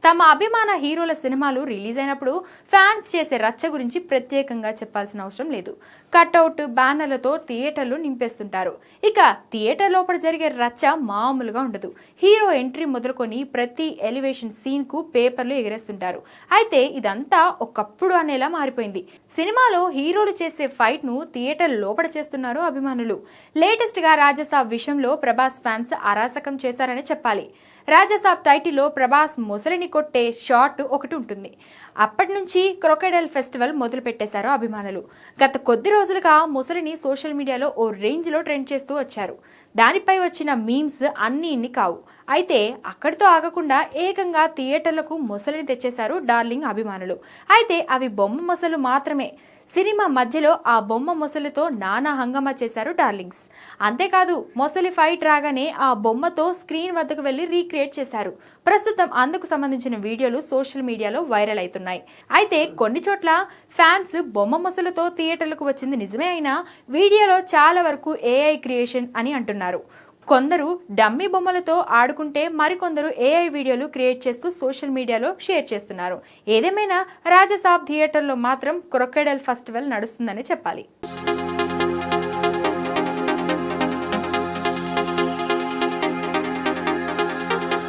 తమ అభిమాన హీరోల సినిమాలు రిలీజ్ అయినప్పుడు ఫ్యాన్స్ చేసే రచ్చ గురించి ప్రత్యేకంగా చెప్పాల్సిన అవసరం లేదు. కట్అవుట్ బ్యానర్లతో థియేటర్లు నింపేస్తుంటారు. ఇక థియేటర్ లోపల జరిగే రచ్చ మామూలుగా ఉండదు. హీరో ఎంట్రీ మొదలుకొని ప్రతి ఎలివేషన్ సీన్ కు పేపర్లు ఎగరేస్తుంటారు. అయితే ఇదంతా ఒకప్పుడు అనేలా మారిపోయింది. సినిమాలో హీరోలు చేసే ఫైట్ ను థియేటర్ లోపల చేస్తున్నారు అభిమానులు. లేటెస్ట్ గా రాజసాబ్ విషయంలో ప్రభాస్ ఫ్యాన్స్ అరాచకం చేశారని చెప్పాలి. రాజసాబ్ టైటిల్లో ప్రభాస్ మొసలిని కొట్టే షాట్ ఒకటి ఉంటుంది. అప్పటి నుంచి క్రొకడైల్ ఫెస్టివల్ మొదలు పెట్టేశారు అభిమానులు. గత కొద్ది రోజులుగా మొసలిని సోషల్ మీడియాలో ఓ రేంజ్ లో ట్రెండ్ చేస్తూ వచ్చారు. దానిపై వచ్చిన మీమ్స్ అన్ని ఇన్ని కావు. అయితే అక్కడితో ఆగకుండా ఏకంగా థియేటర్లకు మొసలిని తెచ్చేశారు డార్లింగ్ అభిమానులు. అయితే అవి బొమ్మ మొసలు మాత్రమే. సినిమా మధ్యలో ఆ బొమ్మ మొసలితో నానా హంగామా చేశారు డార్లింగ్స్. అంతేకాదు మొసలి ఫైట్ రాగానే ఆ బొమ్మతో స్క్రీన్ వద్దకు వెళ్లి రీక్రియేట్ చేశారు. ప్రస్తుతం అందుకు సంబంధించిన వీడియోలు సోషల్ మీడియాలో వైరల్ అవుతున్నాయి. అయితే కొన్ని చోట్ల ఫ్యాన్స్ బొమ్మ మొసలతో థియేటర్లకు వచ్చింది నిజమే అయినా వీడియోలో చాలా వరకు ఏఐ క్రియేషన్ అని అంటున్నారు. కొందరు డమ్మీ బొమ్మలతో ఆడుకుంటే మరికొందరు ఏఐ వీడియోలు క్రియేట్ చేస్తూ సోషల్ మీడియాలో షేర్ చేస్తున్నారు. ఏదేమైనా రాజసాబ్ థియేటర్లో మాత్రం క్రొకడైల్ ఫెస్టివల్ నడుస్తుందని చెప్పాలి.